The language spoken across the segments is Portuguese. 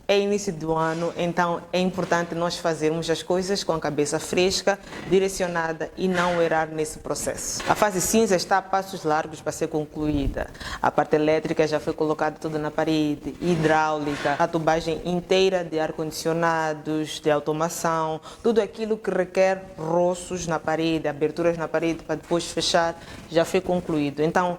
É início do ano, então é importante nós fazermos as coisas com a cabeça fresca, direcionada e não errar nesse processo. A fase cinza está a passos largos para ser concluída. A parte elétrica já foi colocada toda na parede, hidráulica, a tubagem inteira de ar-condicionados, de automação, tudo aquilo que requer roços na parede, aberturas na parede para depois fechar, já foi concluído. Então,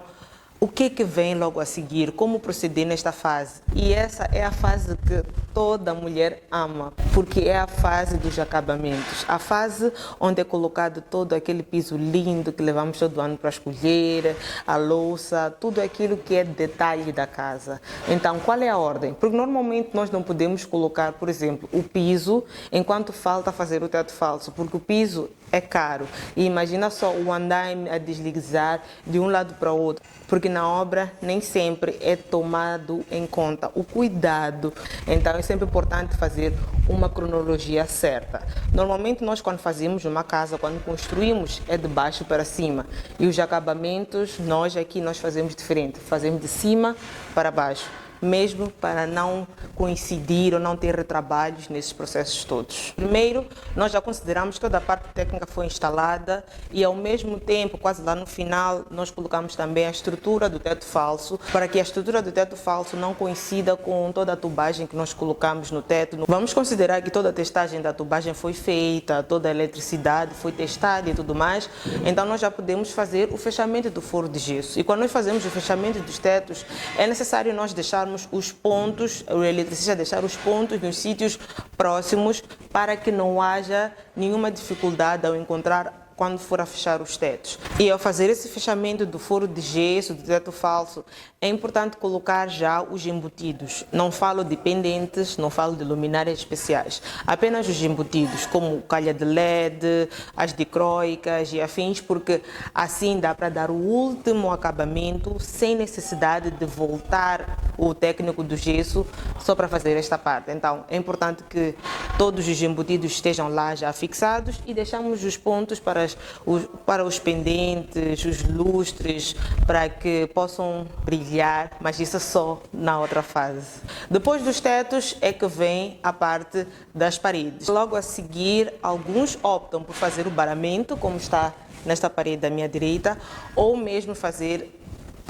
o que vem logo a seguir? Como proceder nesta fase? E essa é a fase que toda mulher ama, porque é a fase dos acabamentos. A fase onde é colocado todo aquele piso lindo que levamos todo ano para escolher, a louça, tudo aquilo que é detalhe da casa. Então, qual é a ordem? Porque normalmente nós não podemos colocar, por exemplo, o piso enquanto falta fazer o teto falso, porque o piso é caro. E imagina só o andaime a deslizar de um lado para o outro, porque na obra nem sempre é tomado em conta o cuidado. Então é sempre importante fazer uma cronologia certa. Normalmente nós quando fazemos uma casa, quando construímos, é de baixo para cima. E os acabamentos, nós fazemos diferente. Fazemos de cima para baixo, mesmo para não coincidir ou não ter retrabalhos nesses processos todos. Primeiro, nós já consideramos que toda a parte técnica foi instalada e, ao mesmo tempo, quase lá no final, nós colocamos também a estrutura do teto falso, para que a estrutura do teto falso não coincida com toda a tubagem que nós colocamos no teto. Vamos considerar que toda a testagem da tubagem foi feita, toda a eletricidade foi testada e tudo mais, então nós já podemos fazer o fechamento do foro de gesso. E quando nós fazemos o fechamento dos tetos, é necessário nós deixarmos os pontos, o eletricista deixar os pontos nos sítios próximos para que não haja nenhuma dificuldade ao encontrar quando for a fechar os tetos. E ao fazer esse fechamento do foro de gesso, do teto falso, é importante colocar já os embutidos. Não falo de pendentes, não falo de luminárias especiais. Apenas os embutidos, como calha de LED, as dicróicas e afins, porque assim dá para dar o último acabamento sem necessidade de voltar o técnico do gesso só para fazer esta parte. Então, é importante que todos os embutidos estejam lá já fixados e deixamos os pontos para os pendentes, os lustres, para que possam brilhar, mas isso é só na outra fase. Depois dos tetos é que vem a parte das paredes. Logo a seguir, alguns optam por fazer o baramento, como está nesta parede da minha direita, ou mesmo fazer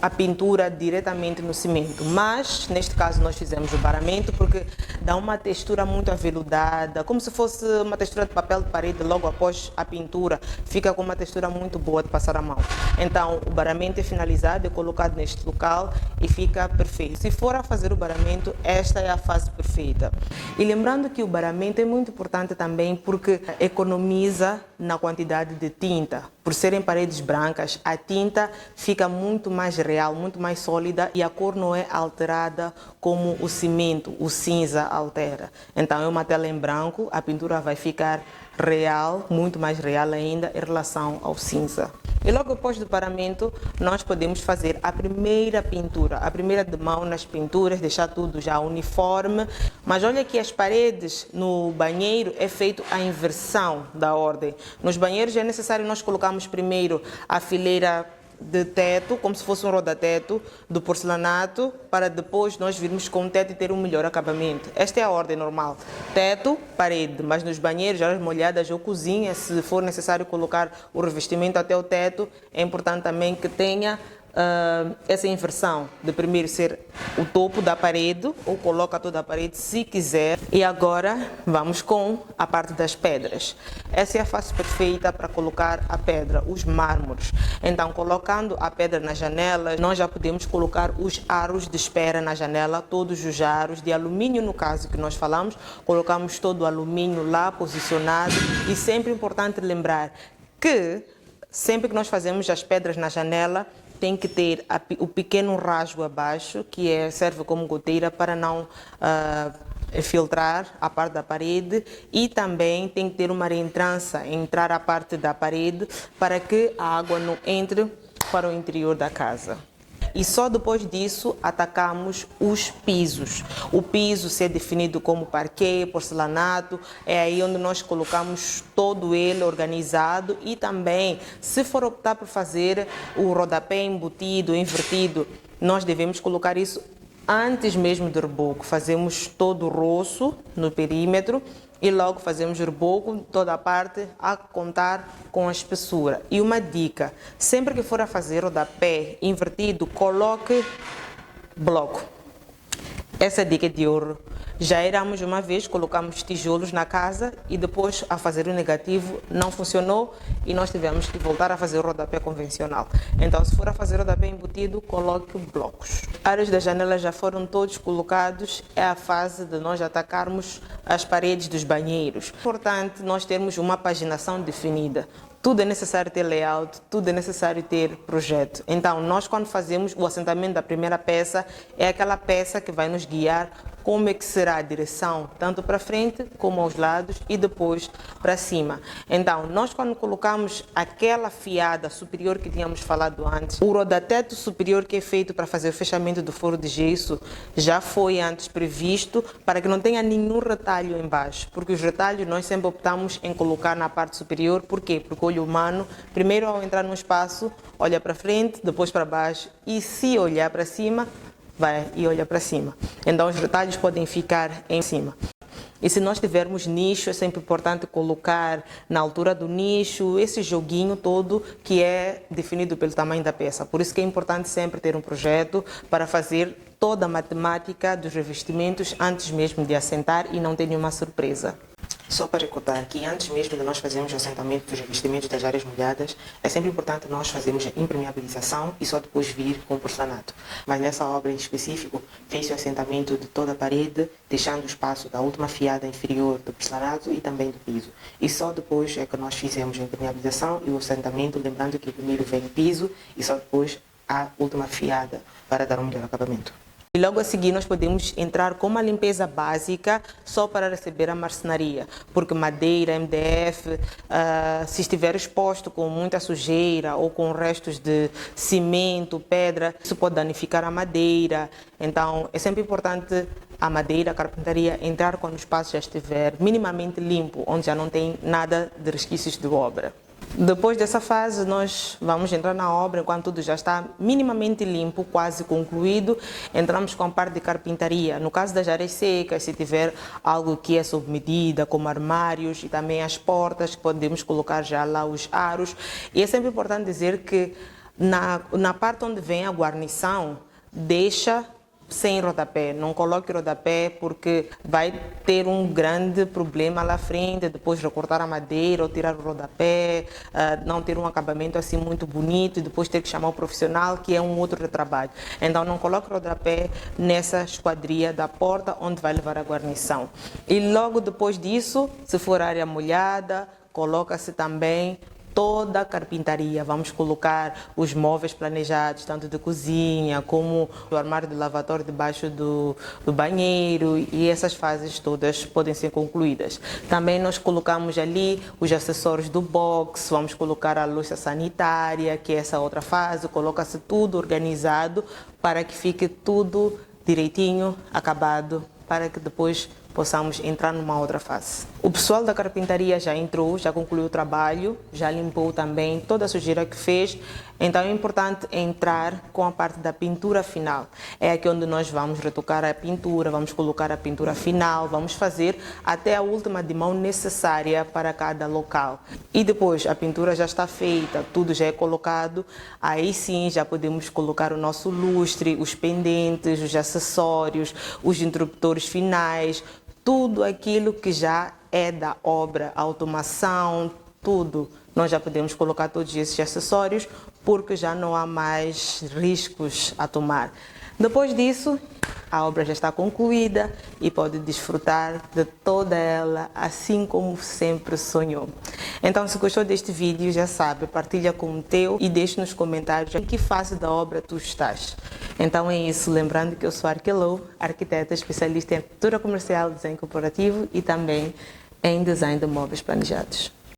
a pintura diretamente no cimento, mas neste caso nós fizemos o baramento porque dá uma textura muito aveludada, como se fosse uma textura de papel de parede logo após a pintura, fica com uma textura muito boa de passar a mão. Então o baramento é finalizado, é colocado neste local e fica perfeito. Se for a fazer o baramento, esta é a fase perfeita. E lembrando que o baramento é muito importante também porque economiza na quantidade de tinta. Por serem paredes brancas, a tinta fica muito mais real, muito mais sólida e a cor não é alterada como o cimento, o cinza altera. Então é uma tela em branco, a pintura vai ficar real, muito mais real ainda em relação ao cinza. E logo depois do paramento, nós podemos fazer a primeira pintura, a primeira de mão nas pinturas, deixar tudo já uniforme. Mas olha que as paredes no banheiro é feito a inversão da ordem. Nos banheiros é necessário nós colocarmos primeiro a fileira de teto, como se fosse um roda-teto do porcelanato, para depois nós virmos com o teto e ter um melhor acabamento. Esta é a ordem normal. Teto, parede, mas nos banheiros, áreas molhadas ou cozinha, se for necessário colocar o revestimento até o teto, é importante também que tenha essa inversão de primeiro ser o topo da parede ou coloca toda a parede se quiser. E agora vamos com a parte das pedras. Essa é a fase perfeita para colocar a pedra, os mármores. Então, colocando a pedra na janela, nós já podemos colocar os aros de espera na janela, todos os aros de alumínio, no caso que nós falamos, colocamos todo o alumínio lá posicionado. E sempre importante lembrar que sempre que nós fazemos as pedras na janela, tem que ter o pequeno rasgo abaixo, que serve como goteira para não filtrar a parte da parede, e também tem que ter uma reentrança, entrar a parte da parede para que a água não entre para o interior da casa. E só depois disso atacamos os pisos. O piso ser definido como parquet, porcelanato, é aí onde nós colocamos todo ele organizado. E também, se for optar por fazer o rodapé embutido, invertido, nós devemos colocar isso Antes mesmo do reboco, fazemos todo o roço no perímetro e logo fazemos o reboco, toda a parte, a contar com a espessura. E uma dica, sempre que for a fazer rodapé invertido, coloque bloco. Essa dica é de ouro. Já éramos uma vez, colocamos tijolos na casa e depois a fazer o negativo não funcionou e nós tivemos que voltar a fazer o rodapé convencional. Então, se for a fazer o rodapé embutido, coloque blocos. Aros das janelas já foram todos colocados, é a fase de nós atacarmos as paredes dos banheiros. É importante nós termos uma paginação definida. Tudo é necessário ter layout, tudo é necessário ter projeto. Então, nós quando fazemos o assentamento da primeira peça, é aquela peça que vai nos guiar como é que será a direção, tanto para frente como aos lados e depois para cima. Então, nós quando colocamos aquela fiada superior que tínhamos falado antes, o rodateto superior que é feito para fazer o fechamento do foro de gesso já foi antes previsto para que não tenha nenhum retalho embaixo, porque os retalhos nós sempre optamos em colocar na parte superior. Por quê? Porque o olho humano, primeiro ao entrar no espaço, olha para frente, depois para baixo e se olhar para cima, vai e olha para cima. Então os retalhos podem ficar em cima. E se nós tivermos nicho, é sempre importante colocar na altura do nicho esse joguinho todo que é definido pelo tamanho da peça. Por isso que é importante sempre ter um projeto para fazer toda a matemática dos revestimentos antes mesmo de assentar e não ter nenhuma surpresa. Só para recordar que antes mesmo de nós fazermos o assentamento dos revestimentos das áreas molhadas, é sempre importante nós fazermos a impermeabilização e só depois vir com o porcelanato. Mas nessa obra em específico, fez o assentamento de toda a parede, deixando o espaço da última fiada inferior do porcelanato e também do piso. E só depois é que nós fizemos a impermeabilização e o assentamento, lembrando que primeiro vem o piso e só depois a última fiada para dar um melhor acabamento. E logo a seguir nós podemos entrar com uma limpeza básica só para receber a marcenaria, porque madeira, MDF, se estiver exposto com muita sujeira ou com restos de cimento, pedra, isso pode danificar a madeira. Então é sempre importante a madeira, a carpintaria, entrar quando o espaço já estiver minimamente limpo, onde já não tem nada de resquícios de obra. Depois dessa fase, nós vamos entrar na obra enquanto tudo já está minimamente limpo, quase concluído. Entramos com a parte de carpintaria. No caso das áreas secas, se tiver algo que é sob medida, como armários e também as portas, podemos colocar já lá os aros. E é sempre importante dizer que na parte onde vem a guarnição, deixa sem rodapé, não coloque rodapé porque vai ter um grande problema lá frente, depois recortar a madeira ou tirar o rodapé, não ter um acabamento assim muito bonito e depois ter que chamar o profissional, que é um outro retrabalho. Então não coloque rodapé nessa esquadria da porta onde vai levar a guarnição. E logo depois disso, se for área molhada, coloca-se também toda a carpintaria. Vamos colocar os móveis planejados, tanto de cozinha como o armário do lavatório debaixo do banheiro, e essas fases todas podem ser concluídas. Também nós colocamos ali os acessórios do box, vamos colocar a louça sanitária, que é essa outra fase, coloca-se tudo organizado para que fique tudo direitinho, acabado, para que depois possamos entrar numa outra fase. O pessoal da carpintaria já entrou, já concluiu o trabalho, já limpou também toda a sujeira que fez. Então é importante entrar com a parte da pintura final. É aqui onde nós vamos retocar a pintura, vamos colocar a pintura final, vamos fazer até a última de mão necessária para cada local. E depois a pintura já está feita, tudo já é colocado, aí sim já podemos colocar o nosso lustre, os pendentes, os acessórios, os interruptores finais, tudo aquilo que já é da obra, a automação, tudo. Nós já podemos colocar todos esses acessórios porque já não há mais riscos a tomar. Depois disso, a obra já está concluída e pode desfrutar de toda ela assim como sempre sonhou. Então, se gostou deste vídeo, já sabe, partilha com o teu e deixe nos comentários em que fase da obra tu estás. Então é isso, lembrando que eu sou a Arquelou, arquiteta especialista em arquitetura comercial, design corporativo e também em design de móveis planejados.